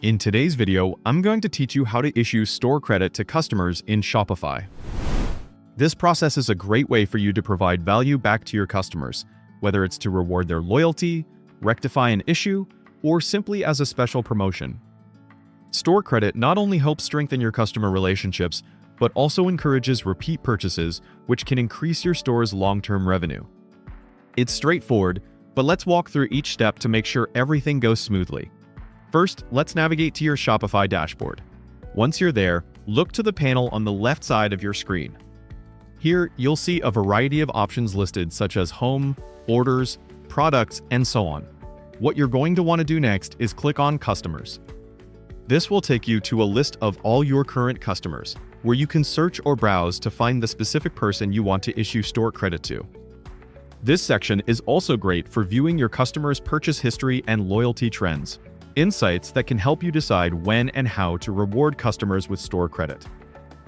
In today's video, I'm going to teach you how to issue store credit to customers in Shopify. This process is a great way for you to provide value back to your customers, whether it's to reward their loyalty, rectify an issue, or simply as a special promotion. Store credit not only helps strengthen your customer relationships, but also encourages repeat purchases, which can increase your store's long-term revenue. It's straightforward, but let's walk through each step to make sure everything goes smoothly. First, let's navigate to your Shopify dashboard. Once you're there, look to the panel on the left side of your screen. Here, you'll see a variety of options listed such as home, orders, products, and so on. What you're going to want to do next is click on Customers. This will take you to a list of all your current customers, where you can search or browse to find the specific person you want to issue store credit to. This section is also great for viewing your customers' purchase history and loyalty trends. Insights that can help you decide when and how to reward customers with store credit.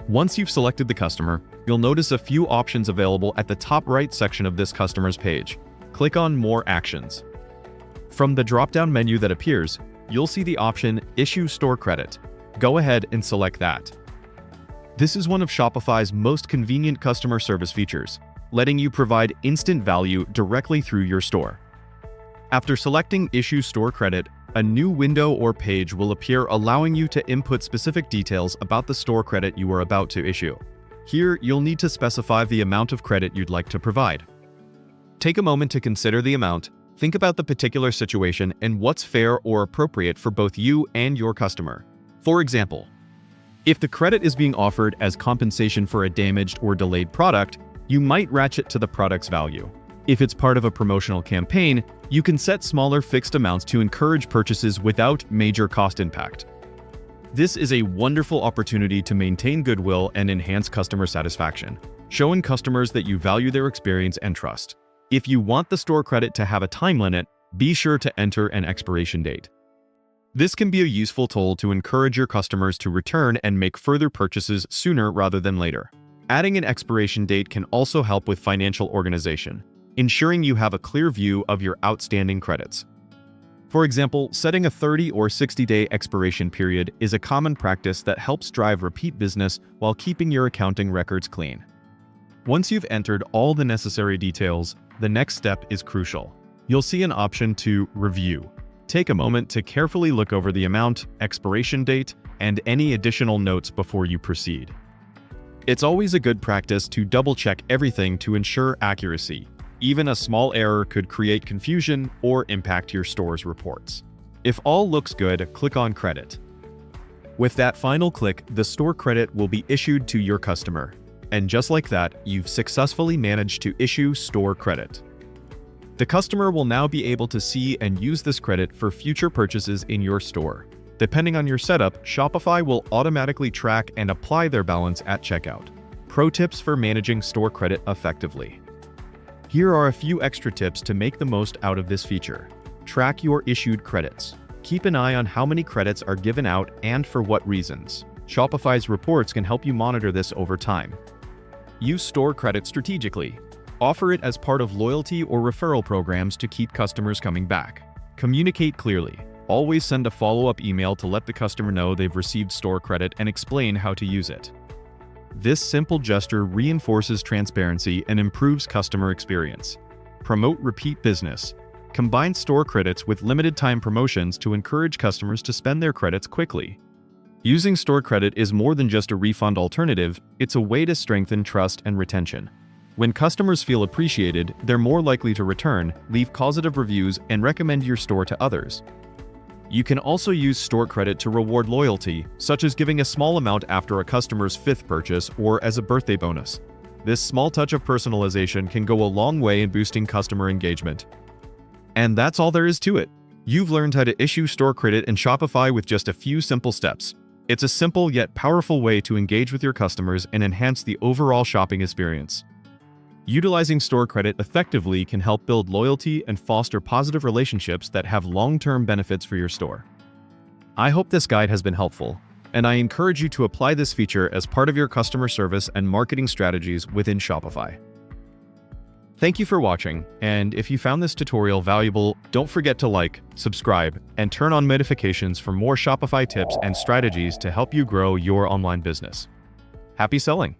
Once you've selected the customer, you'll notice a few options available at the top right section of this customer's page. Click on More Actions. From the drop-down menu that appears, you'll see the option Issue Store Credit. Go ahead and select that. This is one of Shopify's most convenient customer service features, letting you provide instant value directly through your store. After selecting Issue Store Credit, a new window or page will appear allowing you to input specific details about the store credit you are about to issue. Here, you'll need to specify the amount of credit you'd like to provide. Take a moment to consider the amount, think about the particular situation and what's fair or appropriate for both you and your customer. For example, if the credit is being offered as compensation for a damaged or delayed product, you might ratchet to the product's value. If it's part of a promotional campaign, you can set smaller fixed amounts to encourage purchases without major cost impact. This is a wonderful opportunity to maintain goodwill and enhance customer satisfaction, showing customers that you value their experience and trust. If you want the store credit to have a time limit, be sure to enter an expiration date. This can be a useful tool to encourage your customers to return and make further purchases sooner rather than later. Adding an expiration date can also help with financial organization, ensuring you have a clear view of your outstanding credits. For example, setting a 30 or 60-day expiration period is a common practice that helps drive repeat business while keeping your accounting records clean. Once you've entered all the necessary details, the next step is crucial. You'll see an option to Review. Take a moment to carefully look over the amount, expiration date, and any additional notes before you proceed. It's always a good practice to double-check everything to ensure accuracy. Even a small error could create confusion or impact your store's reports. If all looks good, click on Credit. With that final click, the store credit will be issued to your customer. And just like that, you've successfully managed to issue store credit. The customer will now be able to see and use this credit for future purchases in your store. Depending on your setup, Shopify will automatically track and apply their balance at checkout. Pro tips for managing store credit effectively. Here are a few extra tips to make the most out of this feature. Track your issued credits. Keep an eye on how many credits are given out and for what reasons. Shopify's reports can help you monitor this over time. Use store credit strategically. Offer it as part of loyalty or referral programs to keep customers coming back. Communicate clearly. Always send a follow-up email to let the customer know they've received store credit and explain how to use it. This simple gesture reinforces transparency and improves customer experience. Promote repeat business. Combine store credits with limited-time promotions to encourage customers to spend their credits quickly. Using store credit is more than just a refund alternative, it's a way to strengthen trust and retention. When customers feel appreciated, they're more likely to return, leave positive reviews, and recommend your store to others. You can also use store credit to reward loyalty, such as giving a small amount after a customer's 5th purchase or as a birthday bonus. This small touch of personalization can go a long way in boosting customer engagement. And that's all there is to it. You've learned how to issue store credit in Shopify with just a few simple steps. It's a simple yet powerful way to engage with your customers and enhance the overall shopping experience. Utilizing store credit effectively can help build loyalty and foster positive relationships that have long-term benefits for your store. I hope this guide has been helpful, and I encourage you to apply this feature as part of your customer service and marketing strategies within Shopify. Thank you for watching, and if you found this tutorial valuable, don't forget to like, subscribe, and turn on notifications for more Shopify tips and strategies to help you grow your online business. Happy selling!